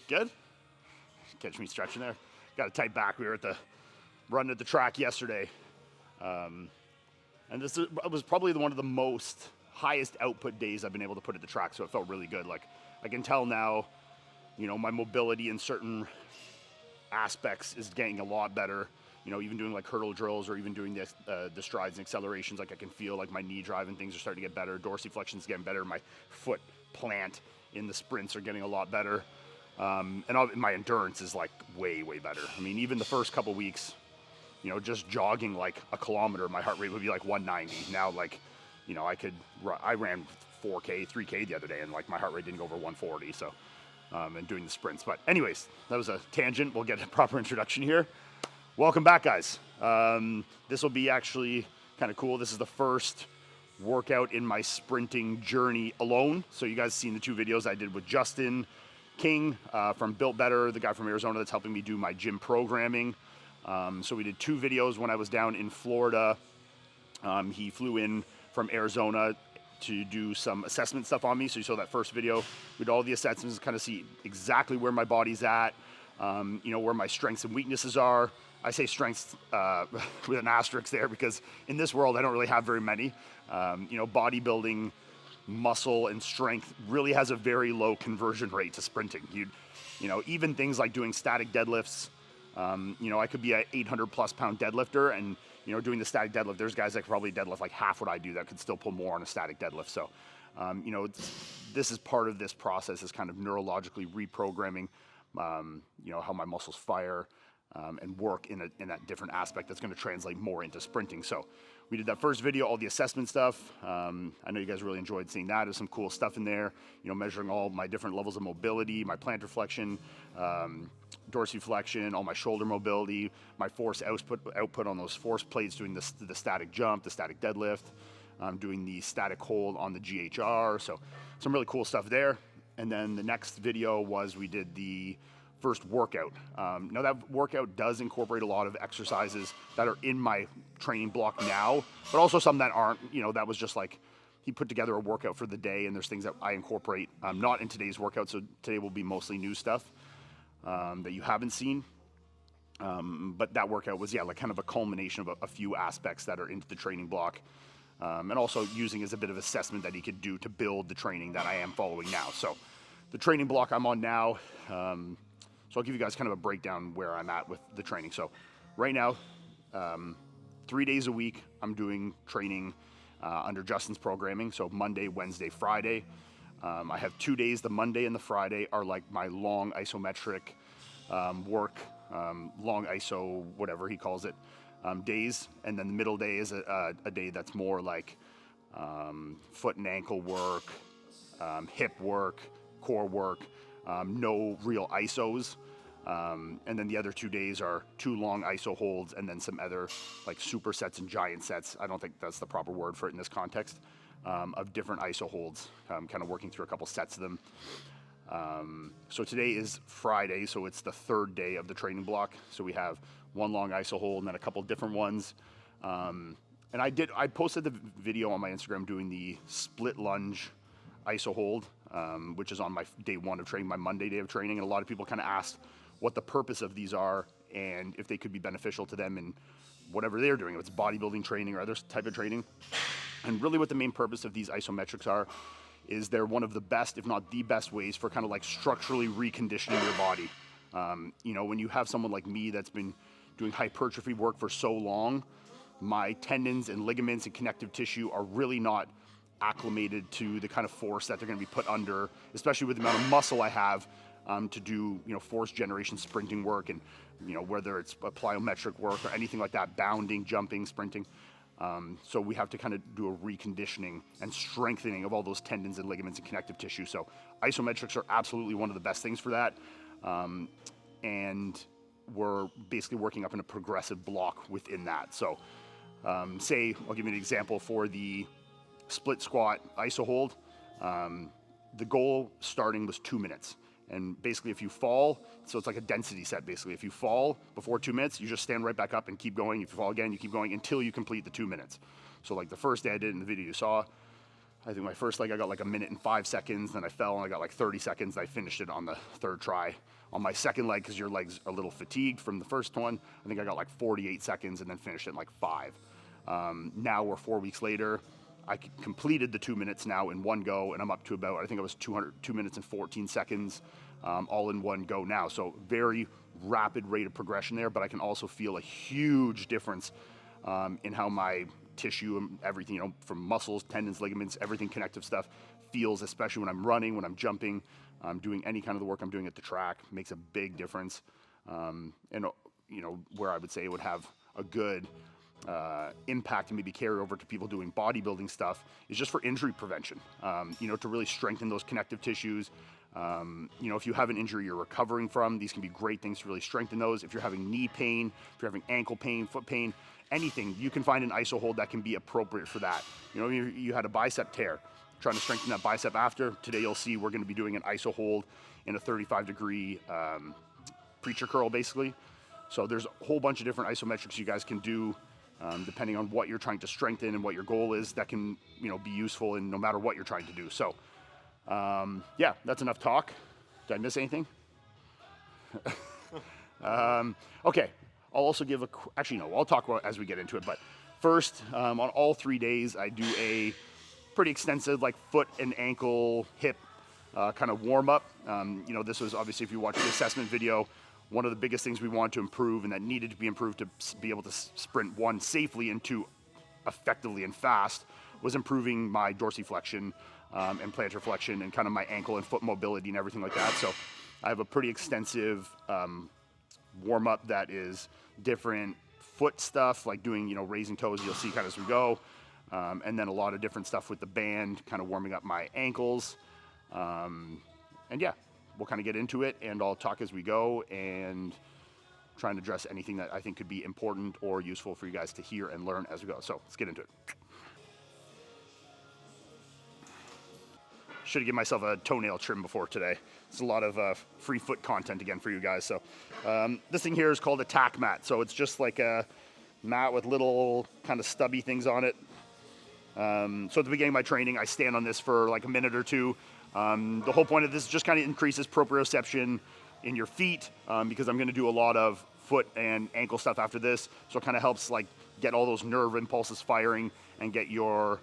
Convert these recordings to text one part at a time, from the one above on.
Good? Catch me stretching there. Got a tight back. We were running at the track yesterday. And this was probably one of the most highest output days I've been able to put at the track, so it felt really good. Like, I can tell now, you know, my mobility in certain aspects is getting a lot better. You know, even doing like hurdle drills or even doing the strides and accelerations, like I can feel like my knee drive and things are starting to get better. Dorsiflexion's getting better. My foot plant in the sprints are getting a lot better. And my endurance is like way, way better. I mean, even the first couple weeks, you know, just jogging like a kilometer, my heart rate would be like 190. Now, like, you know, I ran 4K, 3K the other day, and like my heart rate didn't go over 140. So, and doing the sprints. But anyways, that was a tangent. We'll get a proper introduction here. Welcome back, guys. This will be actually kind of cool. This is the first workout in my sprinting journey alone. So you guys seen the two videos I did with Justin King from Built Better, the guy from Arizona that's helping me do my gym programming. So we did two videos when I was down in Florida. He flew in from Arizona to do some assessment stuff on me. So you saw that first video. We did all the assessments, kind of see exactly where my body's at, you know, where my strengths and weaknesses are. I say strengths with an asterisk there because in this world I don't really have very many. You know, bodybuilding, muscle, and strength really has a very low conversion rate to sprinting. You know, even things like doing static deadlifts. You know, I could be an 800 plus pound deadlifter, and you know, doing the static deadlift, there's guys that could probably deadlift like half what I do that could still pull more on a static deadlift. So, you know, this is part of this process, is kind of neurologically reprogramming, you know, how my muscles fire. And work in that different aspect that's going to translate more into sprinting. So we did that first video, all the assessment stuff. I know you guys really enjoyed seeing that. There's some cool stuff in there, you know, measuring all my different levels of mobility, my plantar flexion, dorsiflexion, all my shoulder mobility, my force output on those force plates, doing the static jump, the static deadlift, doing the static hold on the GHR. So some really cool stuff there. And then the next video was we did the first workout. Now that workout does incorporate a lot of exercises that are in my training block now, but also some that aren't. You know, that was just like he put together a workout for the day, and there's things that I incorporate not in today's workout. So today will be mostly new stuff that you haven't seen. But that workout was, yeah, like kind of a culmination of a few aspects that are into the training block, and also using as a bit of assessment that he could do to build the training that I am following now. So the training block I'm on now, so I'll give you guys kind of a breakdown where I'm at with the training. So right now, 3 days a week, I'm doing training under Justin's programming. So Monday, Wednesday, Friday. I have 2 days. The Monday and the Friday are like my long isometric work, long iso, whatever he calls it, days. And then the middle day is a day that's more like foot and ankle work, hip work, core work, no real isos. And then the other 2 days are 2 long iso holds and then some other like supersets and giant sets. I don't think that's the proper word for it in this context, of different iso holds, kind of working through a couple sets of them. So today is Friday, so it's the third day of the training block. So we have 1 long iso hold and then a couple different ones. And I posted the video on my Instagram doing the split lunge iso hold, which is on my day 1 of training, my Monday day of training. And a lot of people kind of asked what the purpose of these are and if they could be beneficial to them in whatever they're doing, if it's bodybuilding training or other type of training. And really what the main purpose of these isometrics are is they're one of the best, if not the best ways for kind of like structurally reconditioning your body. You know, when you have someone like me that's been doing hypertrophy work for so long, my tendons and ligaments and connective tissue are really not acclimated to the kind of force that they're going to be put under, especially with the amount of muscle I have to do, you know, force generation sprinting work, and, you know, whether it's plyometric work or anything like that, bounding, jumping, sprinting. So we have to kind of do a reconditioning and strengthening of all those tendons and ligaments and connective tissue. So isometrics are absolutely one of the best things for that. And we're basically working up in a progressive block within that. So say, I'll give you an example for the split squat iso hold. The goal starting was 2 minutes. And basically if you fall, so it's like a density set basically. If you fall before 2 minutes, you just stand right back up and keep going. If you fall again, you keep going until you complete the 2 minutes. So like the first day I did in the video you saw, I think my first leg I got like 1:05, then I fell and I got like 30 seconds. I finished it on the third try. On my second leg, because your leg's a little fatigued from the first one, I think I got like 48 seconds and then finished it in like 5. Now we're 4 weeks later. I completed the 2 minutes now in one go, and I'm up to about, I think it was 2 minutes and 14 seconds, all in one go now. So very rapid rate of progression there, but I can also feel a huge difference in how my tissue and everything, you know, from muscles, tendons, ligaments, everything connective stuff feels, especially when I'm running, when I'm jumping, doing any kind of the work I'm doing at the track, makes a big difference. And, you know, where I would say it would have a good impact and maybe carry over to people doing bodybuilding stuff is just for injury prevention, you know, to really strengthen those connective tissues. You know, if you have an injury you're recovering from, these can be great things to really strengthen those. If you're having knee pain, if you're having ankle pain, foot pain, anything, you can find an iso hold that can be appropriate for that. You know, you had a bicep tear, trying to strengthen that bicep after. Today you'll see we're going to be doing an iso hold in a 35-degree preacher curl, basically. So there's a whole bunch of different isometrics you guys can do, depending on what you're trying to strengthen and what your goal is, that can, you know, be useful in no matter what you're trying to do. So yeah, that's enough talk. Did I miss anything? Okay, I'll also give actually no, I'll talk about as we get into it, but first, on all 3 days, I do a pretty extensive like foot and ankle, hip kind of warm up. You know, this was obviously, if you watch the assessment video, one of the biggest things we wanted to improve and that needed to be improved to be able to sprint, one, safely, and two, effectively and fast, was improving my dorsiflexion and plantar flexion and kind of my ankle and foot mobility and everything like that. So I have a pretty extensive warm up that is different foot stuff, like doing, you know, raising toes, you'll see kind of as we go. And then a lot of different stuff with the band, kind of warming up my ankles. And yeah, we'll kind of get into it, and I'll talk as we go and try and address anything that I think could be important or useful for you guys to hear and learn as we go. So let's get into it. Should have given myself a toenail trim before today. It's a lot of free foot content again for you guys. So this thing here is called a tack mat. So it's just like a mat with little kind of stubby things on it. So at the beginning of my training, I stand on this for like a minute or two. The whole point of this is just kind of increases proprioception in your feet, because I'm going to do a lot of foot and ankle stuff after this. So it kind of helps like get all those nerve impulses firing and get your,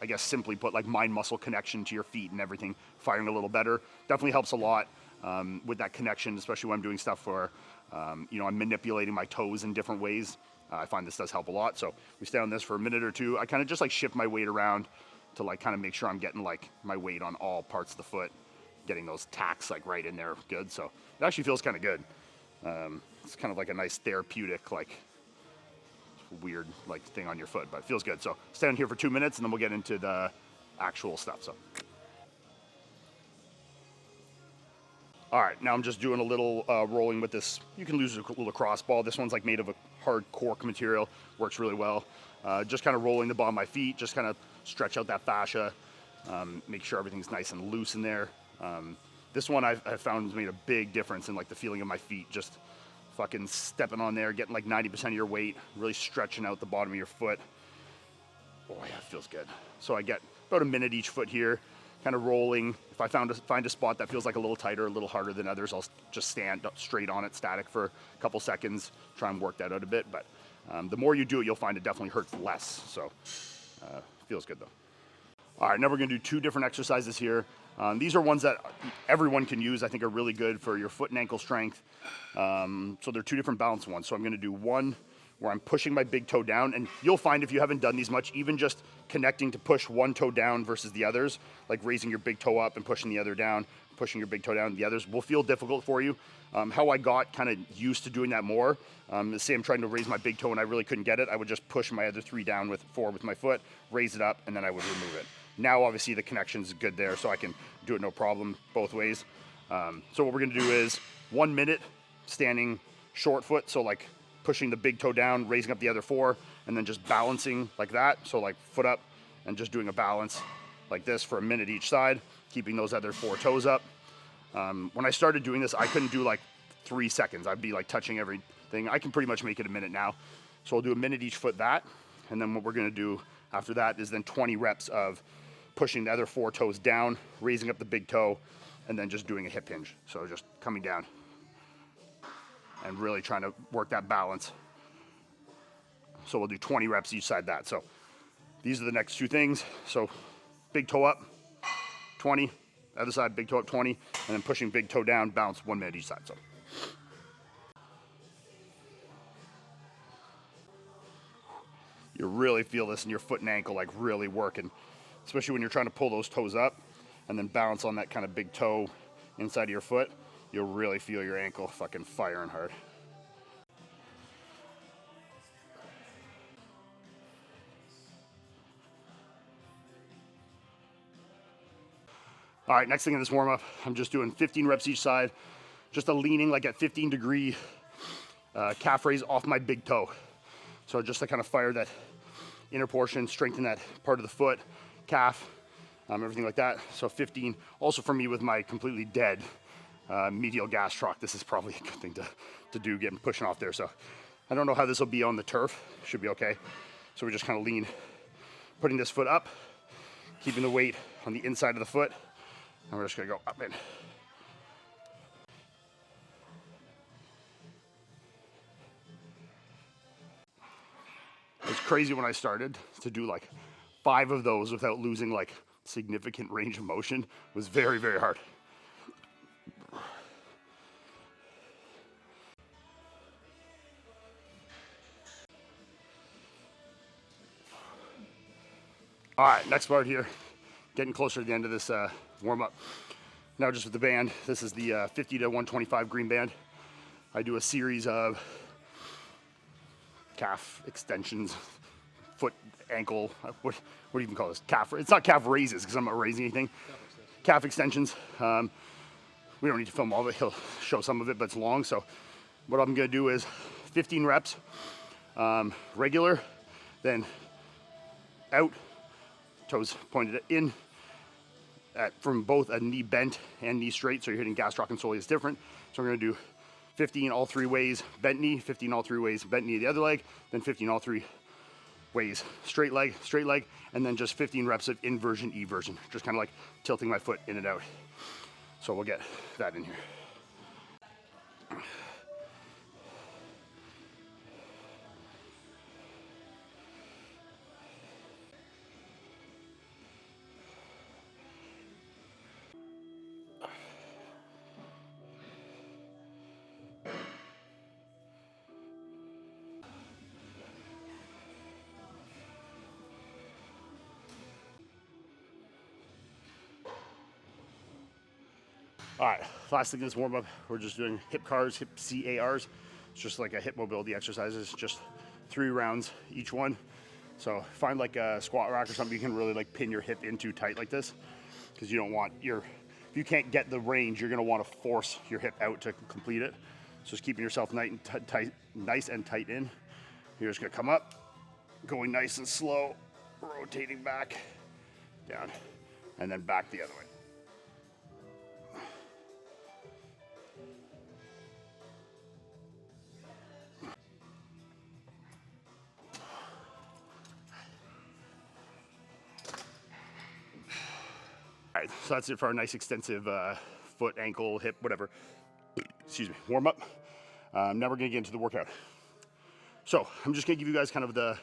I guess simply put, like mind muscle connection to your feet and everything firing a little better. Definitely helps a lot with that connection, especially when I'm doing stuff where, you know, I'm manipulating my toes in different ways. I find this does help a lot. So we stay on this for a minute or two. I kind of just like shift my weight around to like kind of make sure I'm getting like my weight on all parts of the foot, getting those tacks like right in there good. So it actually feels kind of good. It's kind of like a nice therapeutic, like weird like thing on your foot, but it feels good. So stay on here for 2 minutes and then we'll get into the actual stuff. So all right, now I'm just doing a little rolling with this. You can use a lacrosse ball. This one's like made of a hard cork material, works really well. Just kind of rolling the ball on my feet, just kind of stretch out that fascia, make sure everything's nice and loose in there. This one I've found has made a big difference in like the feeling of my feet, just fucking stepping on there, getting like 90% of your weight, really stretching out the bottom of your foot. Oh yeah, it feels good. So I get about a minute each foot here, kind of rolling. If I find a spot that feels like a little tighter, a little harder than others, I'll just stand up straight on it, static for a couple seconds, try and work that out a bit. But the more you do it, you'll find it definitely hurts less. So feels good though. All right, now we're gonna do 2 different exercises here. These are ones that everyone can use, I think are really good for your foot and ankle strength. So they're 2 different balance ones. So I'm gonna do one where I'm pushing my big toe down, and you'll find if you haven't done these much, even just connecting to push one toe down versus the others, like raising your big toe up and pushing the other down, pushing your big toe down, the others will feel difficult for you. How I got kind of used to doing that more, say I'm trying to raise my big toe and I really couldn't get it, I would just push my other 3 down with 4 with my foot, raise it up, and then I would remove it. Now obviously the connection's good there, so I can do it no problem both ways. So what we're gonna do is 1 minute standing short foot, so like pushing the big toe down, raising up the other 4, and then just balancing like that. So like foot up and just doing a balance like this for a minute each side, keeping those other 4 toes up. When I started doing this, I couldn't do like 3 seconds. I'd be like touching everything. I can pretty much make it a minute now. So I'll do a minute each foot that. And then what we're gonna do after that is then 20 reps of pushing the other 4 toes down, raising up the big toe, and then just doing a hip hinge. So just coming down and really trying to work that balance. So we'll do 20 reps each side that. So these are the next 2 things. So big toe up, 20, other side, big toe up, 20, and then pushing big toe down, bounce 1 minute each side. So you really feel this in your foot and ankle, like really working, especially when you're trying to pull those toes up and then balance on that kind of big toe inside of your foot. You'll really feel your ankle fucking firing hard. All right, next thing in this warm up, I'm just doing 15 reps each side, just a leaning like at 15-degree calf raise off my big toe. So just to kind of fire that inner portion, strengthen that part of the foot, calf, everything like that. So 15. Also for me with my completely dead medial gastroc, this is probably a good thing to do, getting pushing off there. So I don't know how this will be on the turf. Should be okay. So we just kind of lean, putting this foot up, keeping the weight on the inside of the foot. And we're just gonna go up in. It was crazy when I started to do like 5 of those without losing like significant range of motion. It was very, very hard. All right, next part here, getting closer to the end of this warm up. Now just with the band, this is the 50 to 125 green band. I do a series of calf extensions, foot, ankle, what do you even call this? Calf, it's not calf raises because I'm not raising anything. Calf extensions. We don't need to film all of it, he'll show some of it, but it's long. So what I'm gonna do is 15 reps, regular, then out, toes pointed in, from both a knee bent and knee straight, so you're hitting gastroc and soleus different. So we're gonna do 15 all 3 ways, bent knee, 15 all 3 ways, bent knee the other leg, then 15 all 3 ways, straight leg, and then just 15 reps of inversion, eversion, just kind of like tilting my foot in and out. So we'll get that in here. All right, last thing in this warm up, we're just doing hip CARs, hip CARs. It's just like a hip mobility exercises, just 3 rounds each one. So find like a squat rack or something you can really like pin your hip into tight like this, because you don't want if you can't get the range, you're gonna wanna force your hip out to complete it. So just keeping yourself nice and tight in. You're just gonna come up, going nice and slow, rotating back, down, and then back the other way. All right, so that's it for our nice extensive foot, ankle, hip, whatever, excuse me, warm up. Now we're gonna get into the workout. So I'm just gonna give you guys kind of the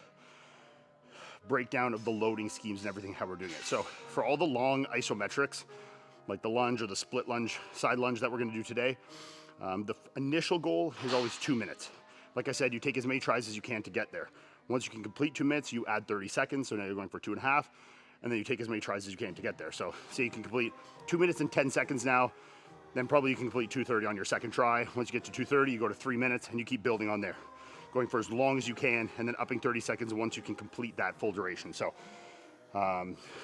breakdown of the loading schemes and everything, how we're doing it. So for all the long isometrics, like the lunge or the split lunge, side lunge that we're gonna do today, the initial goal is always 2 minutes. Like I said, you take as many tries as you can to get there. Once you can complete 2 minutes, you add 30 seconds, so now you're going for 2.5, and then you take as many tries as you can to get there. So say you can complete 2 minutes and 10 seconds now, then probably you can complete 2:30 on your second try. Once you get to 2:30, you go to 3 minutes, and you keep building on there, going for as long as you can, and then upping 30 seconds once you can complete that full duration. So,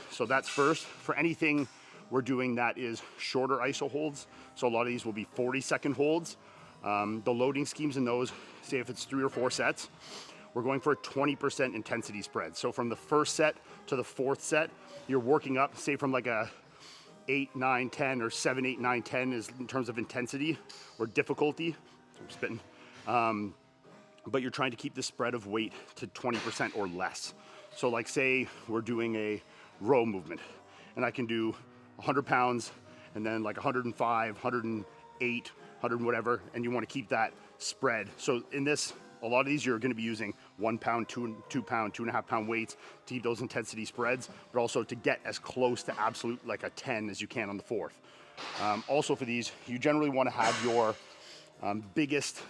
so that's first. For anything we're doing that is shorter iso holds, so a lot of these will be 40-second holds. The loading schemes in those, say if it's 3 or 4 sets, we're going for a 20% intensity spread. So from the first set to the 4th set, you're working up, say from like a 8, 9, 10, or 7, 8, 9, 10 is in terms of intensity or difficulty. I'm spitting. But you're trying to keep the spread of weight to 20% or less. So like say we're doing a row movement. and I can do 100 pounds and then like 105, 108, 100 whatever, and you want to keep that spread. So in this, a lot of these you're going to be using 1 pound, 2 pound, 2.5 pound weights to keep those intensity spreads, but also to get as close to absolute like a 10 as you can on the fourth. Also for these, you generally want to have your biggest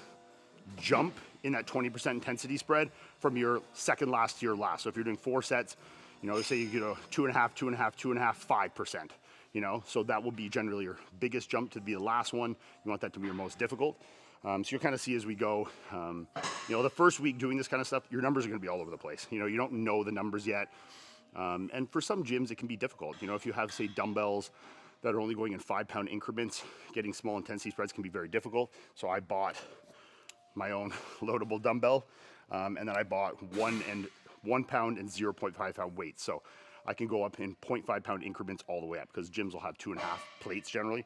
jump in that 20% intensity spread from your second last to your last. So if you're doing 4 sets, you know, say you get a 2.5, 2.5, 2.5, 5%, you know, so that will be generally your biggest jump to be the last one. You want that to be your most difficult. So you'll kind of see as we go, you know, the first week doing this kind of stuff, your numbers are going to be all over the place. You know, you don't know the numbers yet. And for some gyms, it can be difficult. You know, if you have, say, dumbbells that are only going in 5 pound increments, getting small intensity spreads can be very difficult. So I bought my own loadable dumbbell, and then I bought 1 pound and 0.5 pound weights. So I can go up in 0.5 pound increments all the way up, because gyms will have 2.5 plates generally.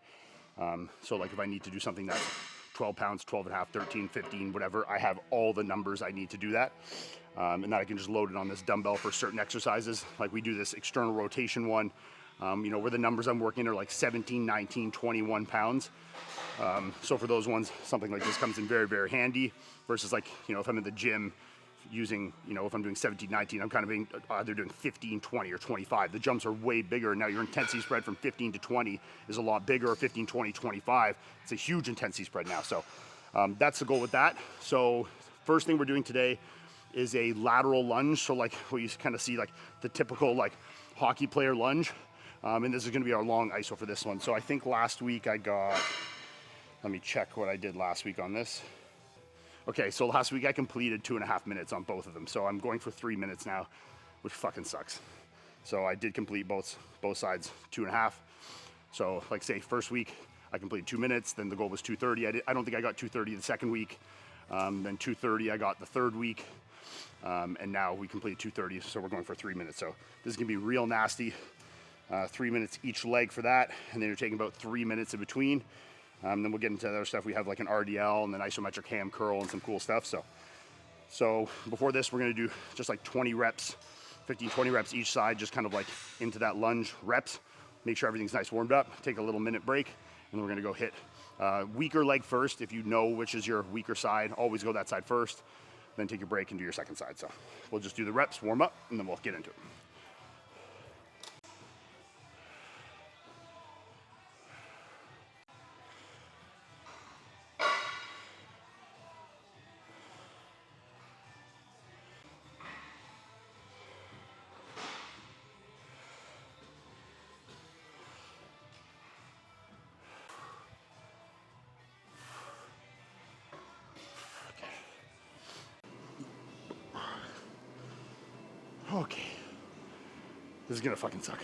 So like if I need to do something that's 12 pounds, 12.5, 13, 15, whatever, I have all the numbers I need to do that. And then I can just load it on this dumbbell for certain exercises. Like we do this external rotation one, you know, where the numbers I'm working are like 17, 19, 21 pounds. So for those ones, something like this comes in very, very handy versus like, you know, if I'm in the gym using, you know, if I'm doing 17, 19, I'm kind of being either doing 15, 20 or 25. The jumps are way bigger. Now your intensity spread from 15 to 20 is a lot bigger, 15, 20, 25. It's a huge intensity spread now. So that's the goal with that. So first thing we're doing today is a lateral lunge. So like what you kind of see like the typical like hockey player lunge. And this is going to be our long iso for this one. So I think last week I got, let me check what I did last week on this. Okay, so last week I completed 2.5 minutes on both of them. So I'm going for 3 minutes now, which fucking sucks. So I did complete both sides 2.5. So like say first week I completed 2 minutes, then the goal was 2:30. I don't think I got 2:30 the second week. Then 2:30 I got the third week. And now we completed 2:30, so we're going for 3 minutes. So this is gonna be real nasty. 3 minutes each leg for that, and then you're taking about 3 minutes in between. Then we'll get into the other stuff. We have like an RDL and then isometric ham curl and some cool stuff. So before this, we're gonna do just like 20 reps, 15, 20 reps each side, just kind of like into that lunge reps. Make sure everything's nice warmed up, take a little minute break, and we're gonna go hit weaker leg first. If you know which is your weaker side, always go that side first, then take your break and do your second side. So we'll just do the reps, warm up, and then we'll get into it. Okay, this is gonna fucking suck.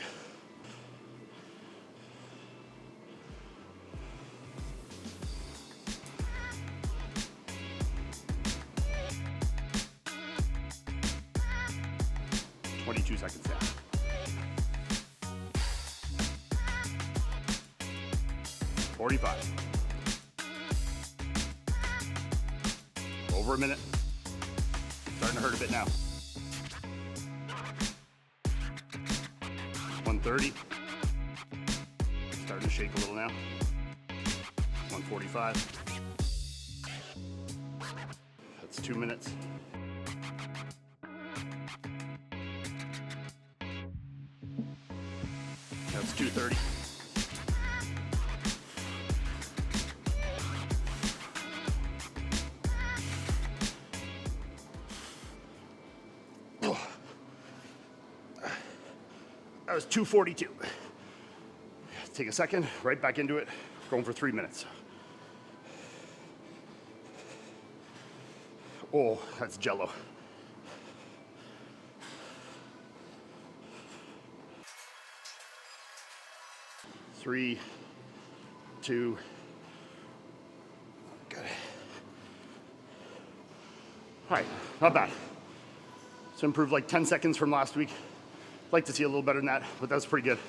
"22 seconds down. "45. Over a minute. Starting to hurt a bit now. 130. Starting to shake a little now. 145. That's 2 minutes. That's 230. That was 242. Take a second, right back into it, going for 3 minutes. Oh, that's jello. Three, two, good. All right, not bad. So improved like 10 seconds from last week. Like to see a little better than that, but that's pretty good.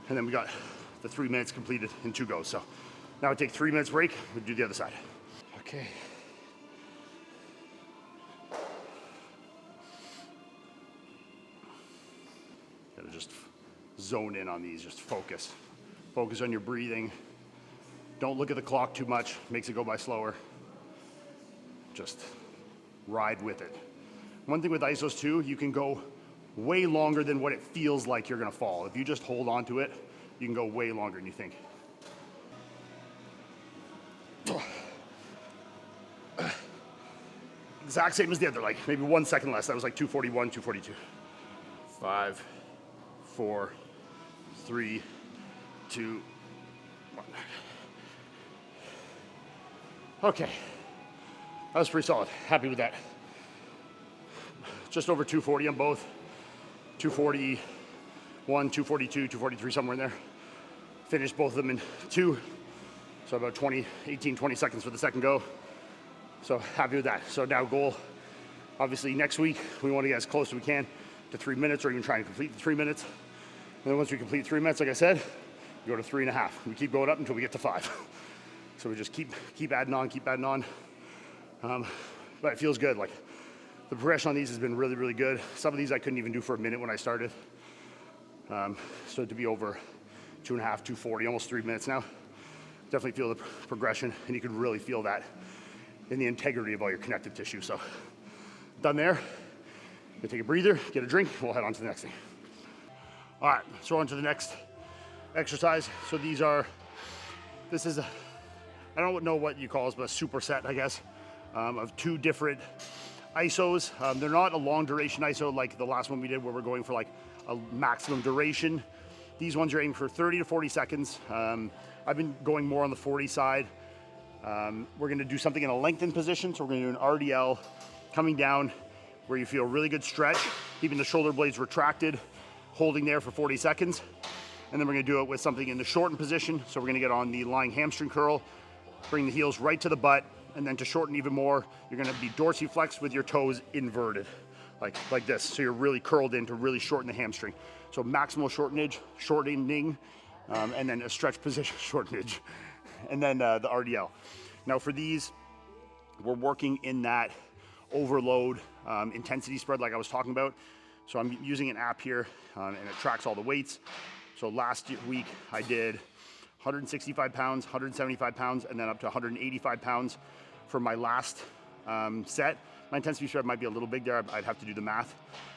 And then we got the 3 minutes completed in 2 goes. So now we take 3 minutes break, we do the other side. Okay. Gotta just zone in on these, just focus. Focus on your breathing. Don't look at the clock too much, makes it go by slower. Just ride with it. One thing with isos too, you can go way longer than what it feels like you're gonna fall. If you just hold on to it, you can go way longer than you think. Exact same as the other, like maybe 1 second less. That was like 241, 242. 5, 4, 3, 2, 1. Okay, that was pretty solid. Happy with that. Just over 240 on both. 241, 242, 243, somewhere in there. Finished both of them in 2. So about 18, 20 seconds for the second go. So happy with that. So now goal, obviously next week, we want to get as close as we can to 3 minutes, or even try and complete the 3 minutes. And then once we complete 3 minutes, like I said, we go to 3.5. We keep going up until we get to 5. So we just keep adding on, keep adding on. But it feels good. Like the progression on these has been really, really good. Some of these I couldn't even do for a minute when I started. So to be over 2.5, 240, almost 3 minutes now, definitely feel the progression, and you can really feel that in the integrity of all your connective tissue. So done there. Gonna take a breather, get a drink, and we'll head on to the next thing. All right, so on to the next exercise. So this is I don't know what you call it, but a superset, I guess, of 2 different isos. They're not a long duration iso like the last one we did where we're going for like a maximum duration. These ones are aiming for 30 to 40 seconds. I've been going more on the 40 side. We're gonna do something in a lengthened position. So we're gonna do an RDL coming down where you feel really good stretch, keeping the shoulder blades retracted, holding there for 40 seconds. And then we're gonna do it with something in the shortened position. So we're gonna get on the lying hamstring curl, bring the heels right to the butt, and then to shorten even more, you're gonna be dorsiflexed with your toes inverted, like this. So you're really curled in to really shorten the hamstring. So maximal shortening, and then a stretch position shortenage, and then the RDL. Now for these, we're working in that overload intensity spread like I was talking about. So I'm using an app here, and it tracks all the weights. So last week I did 165 pounds, 175 pounds, and then up to 185 pounds for my last set. My intensity spread might be a little big there. I'd have to do the math.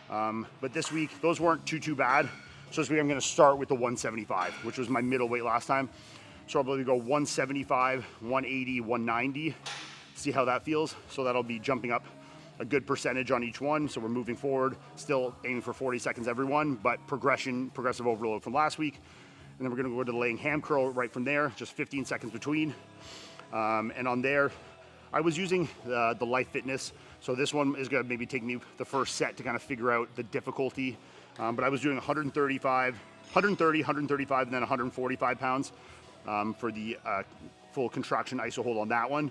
But this week, those weren't too bad. So this week I'm gonna start with the 175, which was my middle weight last time. So I'll probably go 175, 180, 190, see how that feels. So that'll be jumping up a good percentage on each one. So we're moving forward, still aiming for 40 seconds every one, but progressive overload from last week. And then we're gonna go to the laying ham curl right from there, just 15 seconds between. And on there, I was using the Life Fitness. So this one is gonna maybe take me the first set to kind of figure out the difficulty. But I was doing 130, 135, and then 145 pounds for the full contraction iso hold on that one.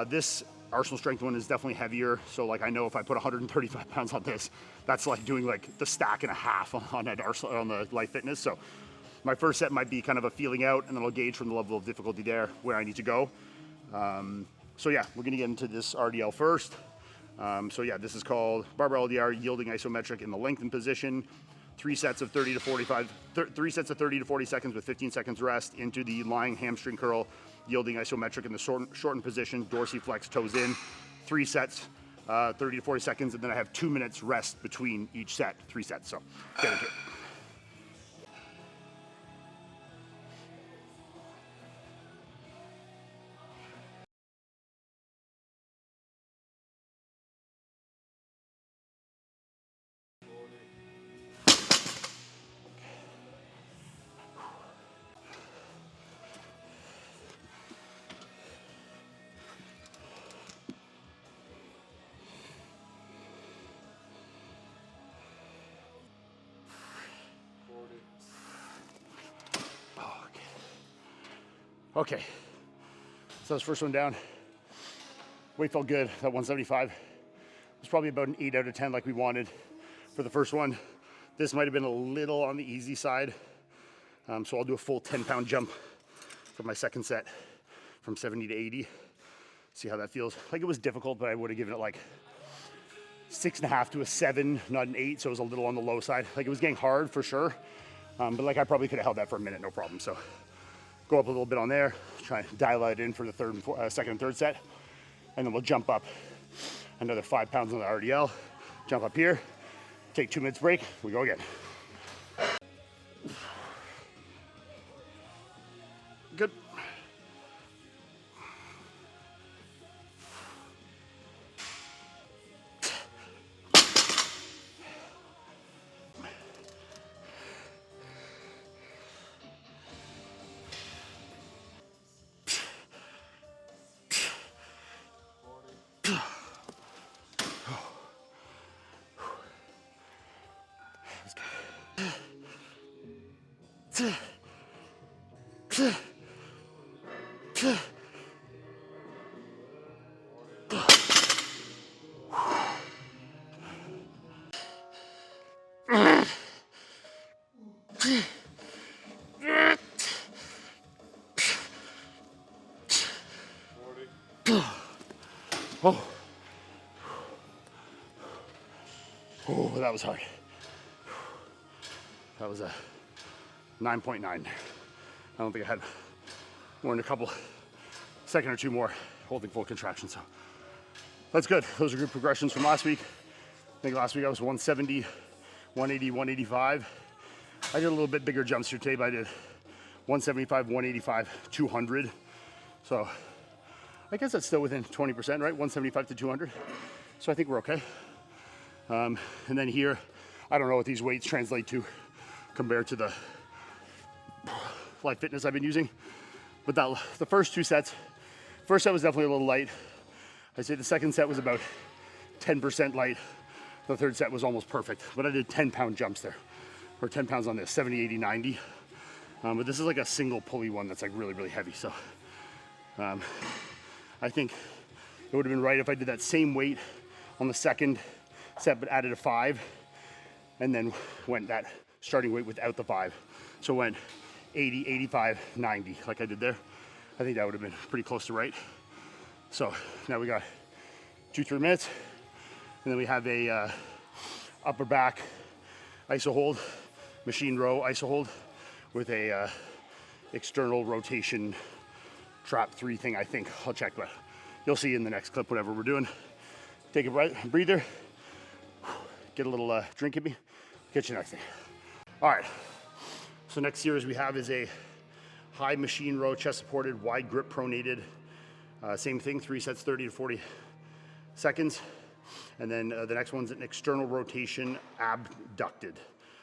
This Arsenal Strength one is definitely heavier. So like I know if I put 135 pounds on this, that's like doing like the stack and a half on the Life Fitness. So my first set might be kind of a feeling out, and then I'll gauge from the level of difficulty there where I need to go. So yeah, we're gonna get into this RDL first. So yeah, this is called barbell LDR yielding isometric in the lengthened position. 3 sets of 30 to 40 seconds with 15 seconds rest into the lying hamstring curl, yielding isometric in the shortened position, dorsiflex, toes in. 3 sets, 30 to 40 seconds, and then I have 2 minutes rest between each set, 3 sets. So get into it. Okay, so this first one down, weight felt good, that 175. It was probably about an 8 out of 10 like we wanted for the first one. This might have been a little on the easy side. So I'll do a full 10-pound jump for my second set from 70 to 80. See how that feels. Like it was difficult, but I would have given it like 6.5 to a 7, not an 8, so it was a little on the low side. Like it was getting hard for sure. But like I probably could have held that for a minute, no problem. So go up a little bit on there, try and dial it in for the second and third set. And then we'll jump up another 5 pounds on the RDL, jump up here, take 2 minutes break, we go again. Good. Oh. Oh, that was hard. That was a 9.9. I don't think I had more than a couple, second or two more holding full contraction. So that's good. Those are good progressions from last week. I think last week I was 170, 180, 185. I did a little bit bigger jumps here today, but I did 175, 185, 200. So I guess that's still within 20%, right? 175 to 200. So I think we're okay. And then here, I don't know what these weights translate to compared to the Life Fitness I've been using. But the first two sets, first set was definitely a little light. I'd say the second set was about 10% light. The third set was almost perfect. But I did 10-pound jumps there, or 10 pounds on this, 70, 80, 90. But this is like a single pulley one that's like really, really heavy. So I think it would have been right if I did that same weight on the second set, but added a 5, and then went that starting weight without the 5. So went 80, 85, 90, like I did there. I think that would have been pretty close to right. So now we got 2-3 minutes, and then we have a upper back iso hold, machine row iso hold with a external rotation trap 3 thing, I think. I'll check, but you'll see in the next clip whatever we're doing. Take a breather, get a little drink in me, catch you next thing. All right, so next series we have is a high machine row, chest supported, wide grip pronated. Same thing, 3 sets, 30 to 40 seconds. And then the next one's an external rotation abducted.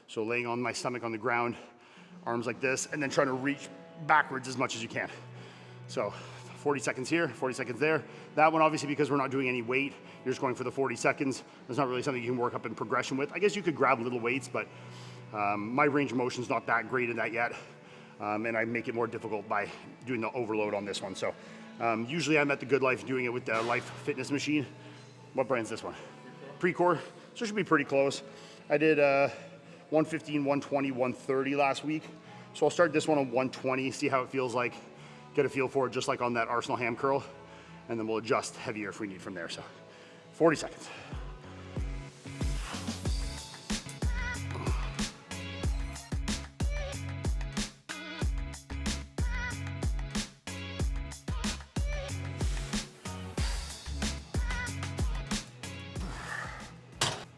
So laying on my stomach on the ground, arms like this, and then trying to reach backwards as much as you can. So 40 seconds here, 40 seconds there. That one, obviously, because we're not doing any weight, you're just going for the 40 seconds. There's not really something you can work up in progression with. I guess you could grab little weights, but my range of motion's not that great in that yet. And I make it more difficult by doing the overload on this one. So usually I'm at the Good Life doing it with the Life Fitness machine. What brand's this one? Precor. So it should be pretty close. I did 115, 120, 130 last week. So I'll start this one on 120, see how it feels like. Get a feel for it, just like on that Arsenal ham curl, and then we'll adjust heavier if we need from there. So 40 seconds.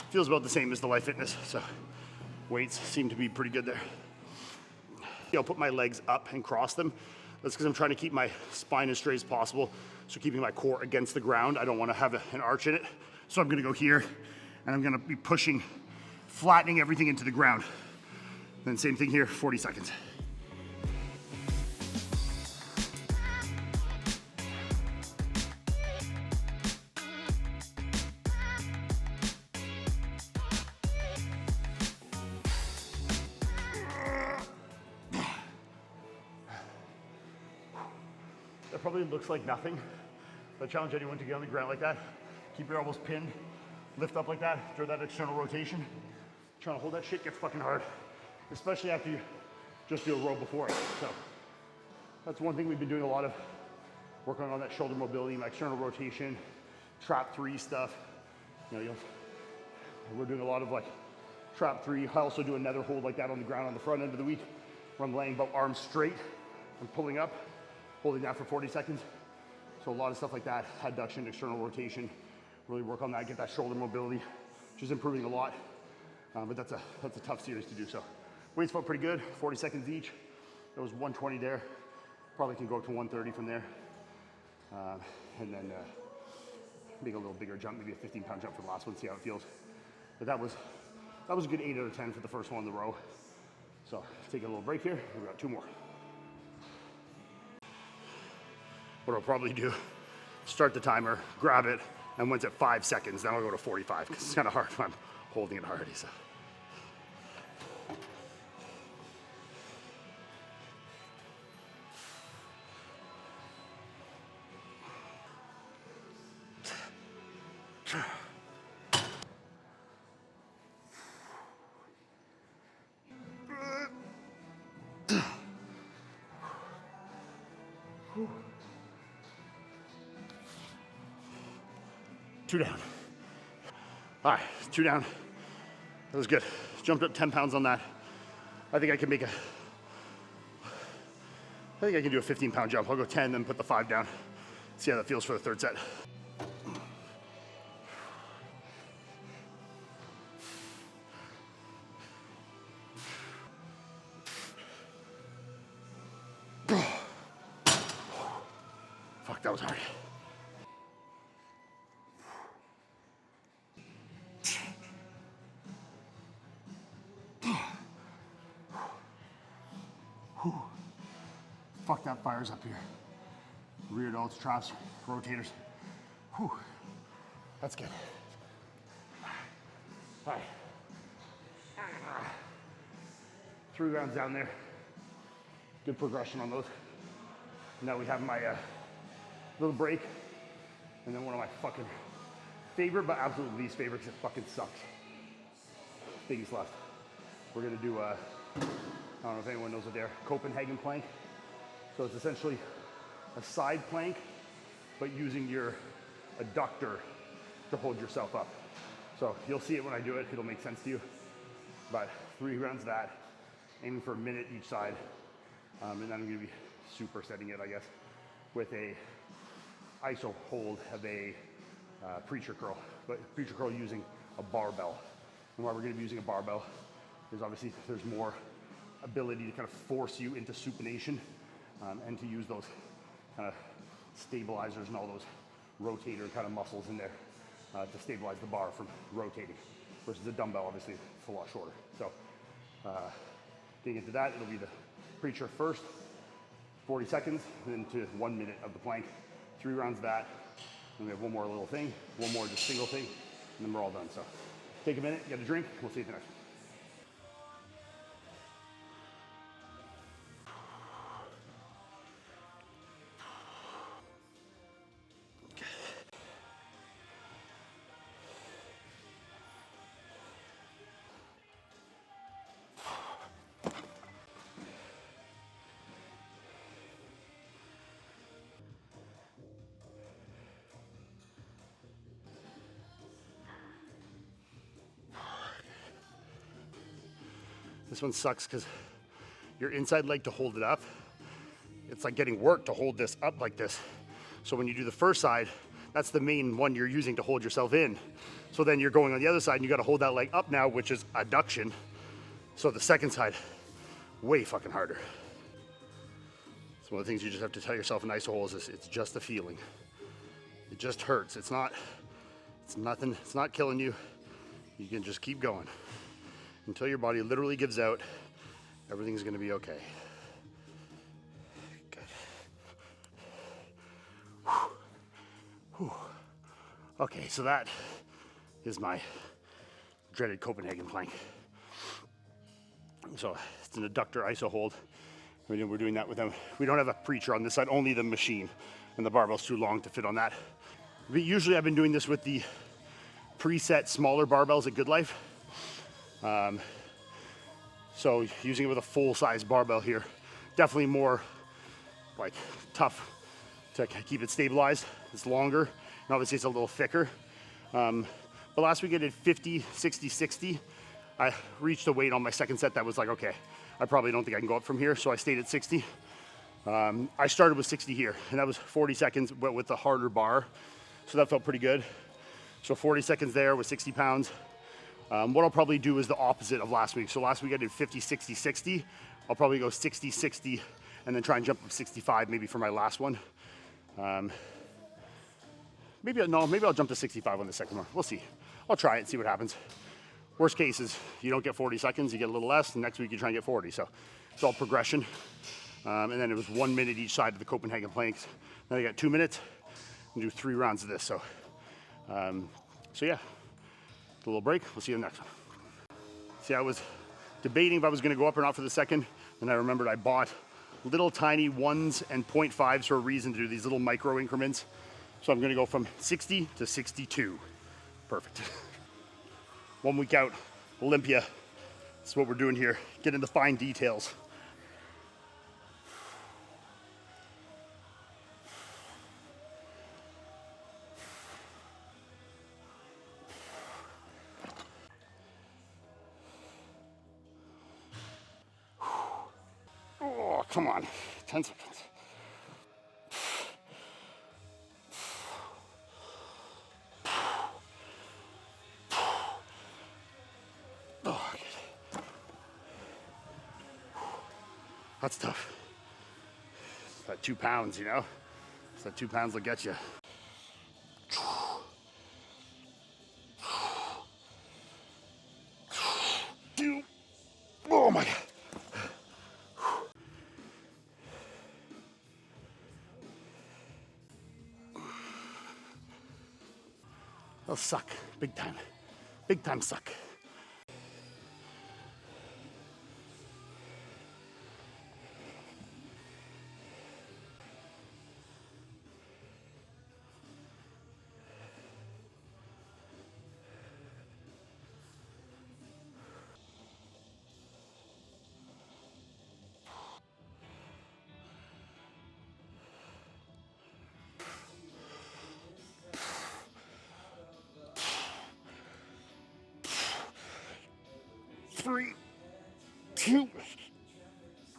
Feels about the same as the Life Fitness, so weights seem to be pretty good there. I'll put my legs up and cross them. That's because I'm trying to keep my spine as straight as possible. So keeping my core against the ground. I don't want to have an arch in it. So I'm going to go here and I'm going to be pushing, flattening everything into the ground. Then same thing here, 40 seconds. That probably looks like nothing. I challenge anyone to get on the ground like that. Keep your elbows pinned, lift up like that, throw that external rotation. Trying to hold that shit gets fucking hard, especially after you just do a row before it. So that's one thing we've been doing a lot of, working on that shoulder mobility, my external rotation, trap 3 stuff. You know, we're doing a lot of like trap 3. I also do another hold like that on the ground on the front end of the week, where I'm laying both arms straight and pulling up, holding that for 40 seconds. So a lot of stuff like that, adduction, external rotation, really work on that, get that shoulder mobility, which is improving a lot. But that's a tough series to do. So weights felt pretty good, 40 seconds each. That was 120 there. Probably can go up to 130 from there. And then make a little bigger jump, maybe a 15-pound jump for the last one, see how it feels. But that was a good 8 out of 10 for the first one in the row. So take a little break here. We've got 2 more. What I'll probably do, start the timer, grab it, and once at 5 seconds, then I'll go to 45, because it's kind of hard when I'm holding it already. So. Two down. All right, 2 down. That was good. Jumped up 10 pounds on that. I think I can do a 15-pound jump. I'll go 10, then put the 5 down. See how that feels for the third set. Fuck, that was hard. Fuck, that fires up here. Rear delts, traps, rotators. Whew. That's good. All right. 3 rounds down there. Good progression on those. Now we have my little break. And then one of my fucking favorite, but absolute least favorite, because it fucking sucks. Things left. We're gonna do, I don't know if anyone knows what they're, Copenhagen plank. So it's essentially a side plank, but using your adductor to hold yourself up. So you'll see it when I do it, it'll make sense to you. But 3 rounds of that, aiming for a minute each side. And then I'm gonna be supersetting it, I guess, with a iso hold of a preacher curl, but preacher curl using a barbell. And why we're gonna be using a barbell is obviously there's more ability to kind of force you into supination. And to use those kind of stabilizers and all those rotator kind of muscles in there to stabilize the bar from rotating. Versus the dumbbell, obviously, it's a lot shorter. So getting into that, it'll be the preacher first, 40 seconds, then to 1 minute of the plank. 3 rounds of that. Then we have one more little thing, one more just single thing, and then we're all done. So take a minute, get a drink, we'll see you at the next one. This one sucks because your inside leg to hold it up, it's like getting work to hold this up like this. So when you do the first side, that's the main one you're using to hold yourself in. So then you're going on the other side and you got to hold that leg up now, which is adduction. So the second side, way fucking harder. It's one of the things you just have to tell yourself in iso holes is it's just a feeling. It just hurts. It's nothing, it's not killing you. You can just keep going. Until your body literally gives out, everything's gonna be okay. Good. Whew. Whew. Okay, so that is my dreaded Copenhagen plank. So it's an adductor iso hold. We're doing that with them. We don't have a preacher on this side, only the machine, and the barbell's too long to fit on that. But usually I've been doing this with the preset smaller barbells at Good Life. So using it with a full-size barbell here, definitely more like tough to keep it stabilized. It's longer, and obviously it's a little thicker. But last week I did 50, 60, 60. I reached a weight on my second set that was like, okay, I probably don't think I can go up from here. So I stayed at 60. I started with 60 here, and that was 40 seconds, but with the harder bar. So that felt pretty good. So 40 seconds there with 60 pounds. What I'll probably do is the opposite of last week. So last week I did 50, 60, 60. I'll probably go 60, 60, and then try and jump up 65 maybe for my last one. Maybe I'll jump to 65 on the second one. We'll see. I'll try it and see what happens. Worst case is you don't get 40 seconds, you get a little less, and next week you try and get 40. So it's all progression. And then it was 1 minute each side of the Copenhagen planks. Then I got 2 minutes and do 3 rounds of this. So yeah, a little break. We'll see you next one. See, I was debating if I was going to go up or not for the second, and I remembered I bought little tiny 1s and 0.5s for a reason, to do these little micro increments. So I'm going to go from 60 to 62. Perfect. 1 week out, Olympia. That's what we're doing here. Get into fine details. Oh, come on. 10 seconds. Oh, good. That's tough. It's that 2 pounds, you know? It's that 2 pounds that get you. Oh my God. They'll suck, big time. Big time suck. Three, two,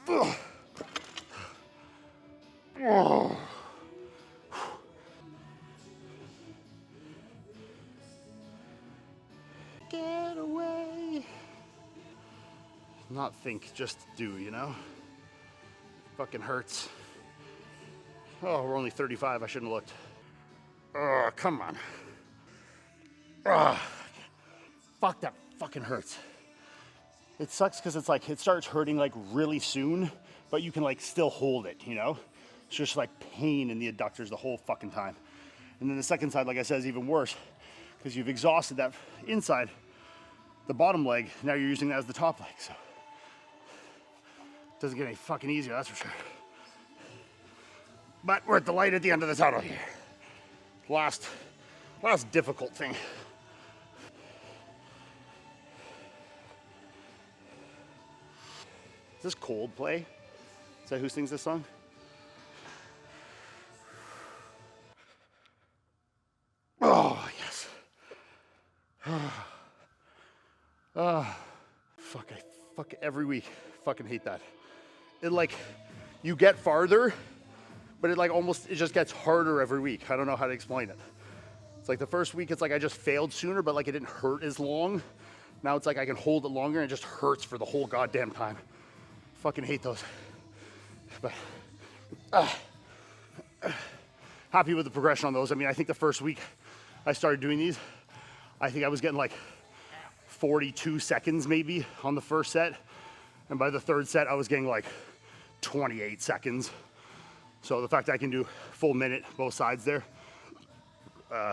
ugh. Oh. Get away. Not think, just do, you know? Fucking hurts. Oh, we're only 35. I shouldn't have looked. Oh, come on. Oh, fuck, that fucking hurts. It sucks because it's like, it starts hurting like really soon, but you can like still hold it, you know? It's just like pain in the adductors the whole fucking time. And then the second side, like I said, is even worse because you've exhausted that inside, the bottom leg. Now you're using that as the top leg, so it doesn't get any fucking easier, that's for sure. But we're at the light at the end of the tunnel here. Last difficult thing. Is this Coldplay? Is that who sings this song? Oh, yes. Fuck every week. Fucking hate that. It like, you get farther, but it like almost, it just gets harder every week. I don't know how to explain it. It's like the first week, it's like I just failed sooner, but like it didn't hurt as long. Now it's like I can hold it longer and it just hurts for the whole goddamn time. Fucking hate those. But happy with the progression on those. I mean, I think the first week I started doing these, I think I was getting like 42 seconds maybe on the first set. And by the third set, I was getting like 28 seconds. So the fact that I can do full minute both sides there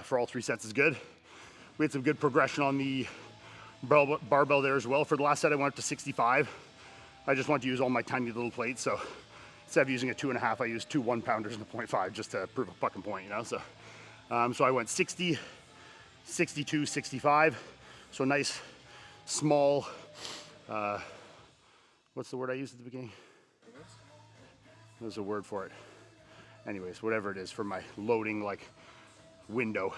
for all 3 sets is good. We had some good progression on the barbell there as well. For the last set, I went up to 65. I just want to use all my tiny little plates. So instead of using a 2.5, I used 2 1-pounders and a 0.5 just to prove a fucking point, you know? So, so I went 60, 62, 65. So nice, small, what's the word I used at the beginning? There's a word for it. Anyways, whatever it is for my loading like window.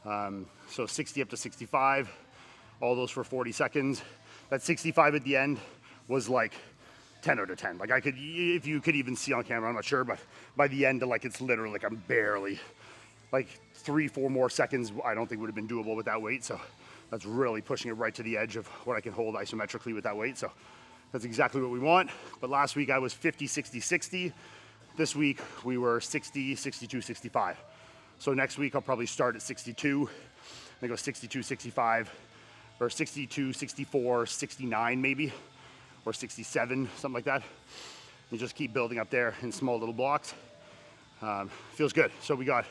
So 60 up to 65 all those for 40 seconds. That 65 at the end was like 10 out of 10. Like I could, if you could even see on camera, I'm not sure, but by the end, like it's literally like I'm barely, like 3-4 more seconds, I don't think would have been doable with that weight. So that's really pushing it right to the edge of what I can hold isometrically with that weight. So that's exactly what we want. But last week I was 50, 60, 60. This week we were 60, 62, 65. So next week I'll probably start at 62, then go 62, 65, or 62, 64, 69 maybe, or 67, something like that. You just keep building up there in small little blocks. Feels good. So we got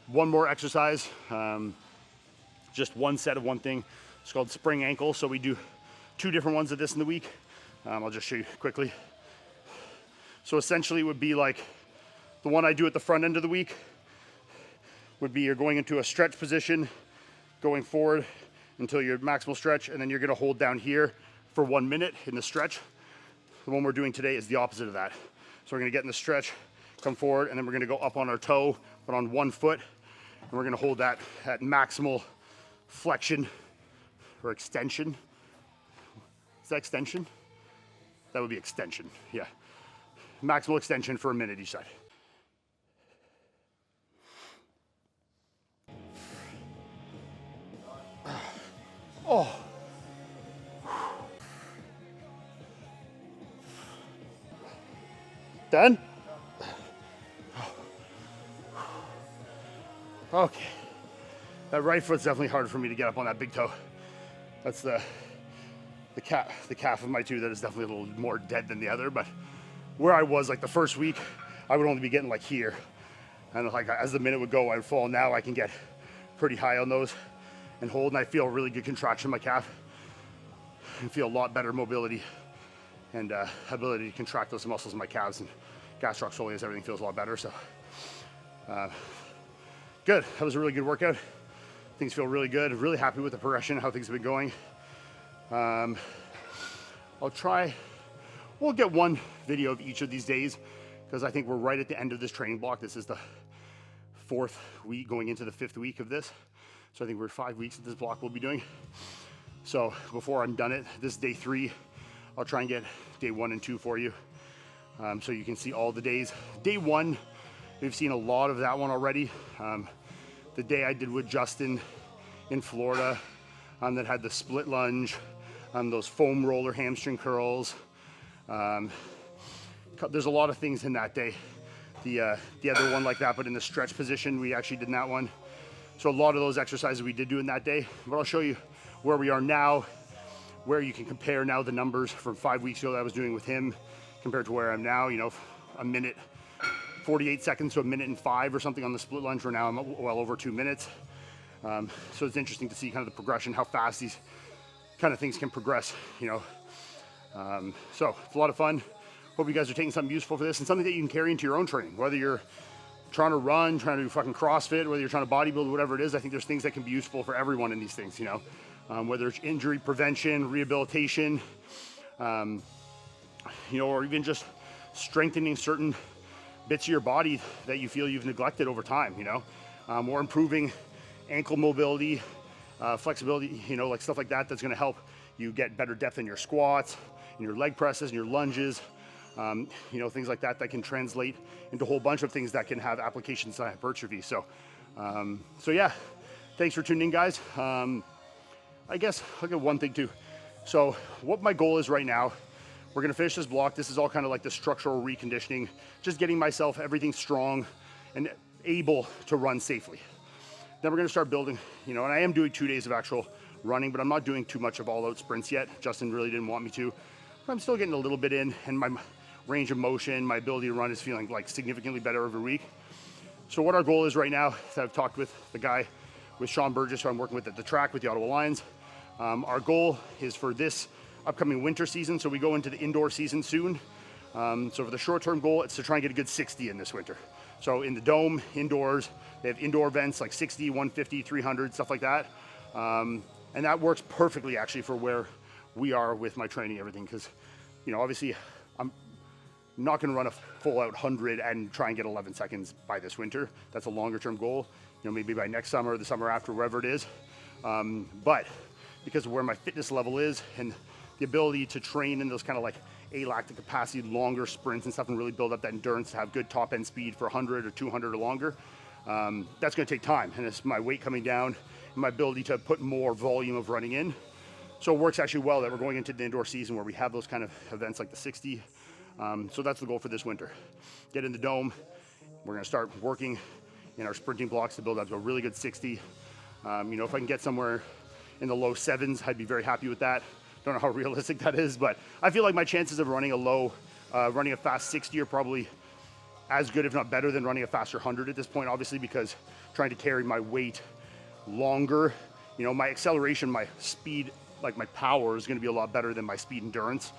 one more exercise, just one set of one thing. It's called spring ankle. So we do 2 different ones of this in the week. I'll just show you quickly. So essentially it would be like the one I do at the front end of the week would be you're going into a stretch position, going forward until your maximal stretch, and then you're gonna hold down here for 1 minute in the stretch. The one we're doing today is the opposite of that. So we're gonna get in the stretch, come forward, and then we're gonna go up on our toe, but on 1 foot, and we're gonna hold that at maximal flexion or extension. Is that extension? That would be extension, yeah. Maximal extension for 1 minute each side. Oh. Done? Okay. That right foot's definitely harder for me to get up on that big toe. That's the calf of my two that is definitely a little more dead than the other, but where I was like the first week, I would only be getting like here. And like as the minute would go, I would fall. Now I can get pretty high on those and hold, and I feel really good contraction in my calf. I feel a lot better mobility and ability to contract those muscles in my calves and gastrocsoleus. Everything feels a lot better. So good. That was a really good workout. Things feel really good. Really happy with the progression, how things have been going. We'll get one video of each of these days because I think we're right at the end of this training block. This is the 4th week going into the 5th week of this. So I think we're 5 weeks of this block we'll be doing. So before I'm done it, this is day 3. I'll try and get day 1 and 2 for you. So you can see all the days. Day 1, we've seen a lot of that one already. The day I did with Justin in Florida, that had the split lunge, those foam roller hamstring curls. There's a lot of things in that day. The other one like that, but in the stretch position, we actually did in that one. So a lot of those exercises we did do in that day, but I'll show you where we are now, where you can compare now the numbers from 5 weeks ago that I was doing with him compared to where I'm now, you know, a minute, 48 seconds to a minute and 5 or something on the split lunge, where now I'm well over 2 minutes. So it's interesting to see kind of the progression, how fast these kind of things can progress, you know. So it's a lot of fun. Hope you guys are taking something useful for this and something that you can carry into your own training, whether you're trying to run, trying to do fucking CrossFit, whether you're trying to bodybuild, whatever it is. I think there's things that can be useful for everyone in these things, you know, whether it's injury prevention, rehabilitation, you know, or even just strengthening certain bits of your body that you feel you've neglected over time, you know, or improving ankle mobility, flexibility, you know, like stuff like that, that's going to help you get better depth in your squats, in your leg presses, and your lunges, you know, things like that that can translate into a whole bunch of things that can have applications to hypertrophy. So, so yeah, thanks for tuning in, guys. I guess I'll get one thing too. So what my goal is right now, we're gonna finish this block. This is all kind of like the structural reconditioning, just getting myself everything strong and able to run safely. Then we're gonna start building, you know, and I am doing 2 days of actual running, but I'm not doing too much of all-out sprints yet. Justin really didn't want me to, but I'm still getting a little bit in, and my range of motion, my ability to run is feeling like significantly better every week. So what our goal is right now, is I've talked with the guy, with Sean Burgess, who I'm working with at the track with the Ottawa Lions. Our goal is for this upcoming winter season, so we go into the indoor season soon. So for the short-term goal, it's to try and get a good 60 in this winter. So in the dome, indoors, they have indoor events like 60, 150, 300, stuff like that. And that works perfectly actually for where we are with my training, everything, because, you know, obviously I'm not going to run a full-out 100 and try and get 11 seconds by this winter. That's a longer-term goal, you know, maybe by next summer, the summer after, wherever it is. But because of where my fitness level is and the ability to train in those kind of like alactic capacity, longer sprints and stuff, and really build up that endurance to have good top end speed for 100 or 200 or longer. That's going to take time, and it's my weight coming down and my ability to put more volume of running in. So it works actually well that we're going into the indoor season where we have those kind of events like the 60. So that's the goal for this winter. Get in the dome. We're going to start working in our sprinting blocks to build up to a really good 60. You know, if I can get somewhere in the low 7s, I'd be very happy with that. Don't know how realistic that is, but I feel like my chances of running a fast 60 are probably as good, if not better, than running a faster 100 at this point, obviously, because trying to carry my weight longer, you know, my acceleration, my speed, like my power is going to be a lot better than my speed endurance.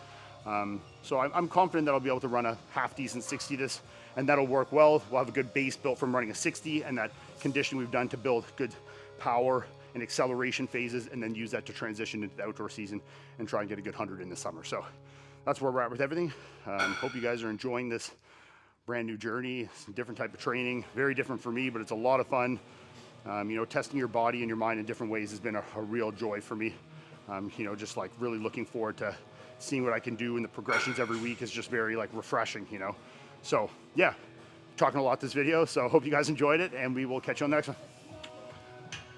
So I'm confident that I'll be able to run a half decent 60 this, and that'll work well. We'll have a good base built from running a 60 and that conditioning we've done to build good power and acceleration phases, and then use that to transition into the outdoor season and try and get a good 100 in the summer. So that's where we're at with everything. Hope you guys are enjoying this brand new journey. It's a different type of training, very different for me, but it's a lot of fun. You know, testing your body and your mind in different ways has been a real joy for me. You know, just like really looking forward to seeing what I can do, and the progressions every week is just very like refreshing, you know. So yeah, talking a lot this video, so hope you guys enjoyed it, and we will catch you on the next one.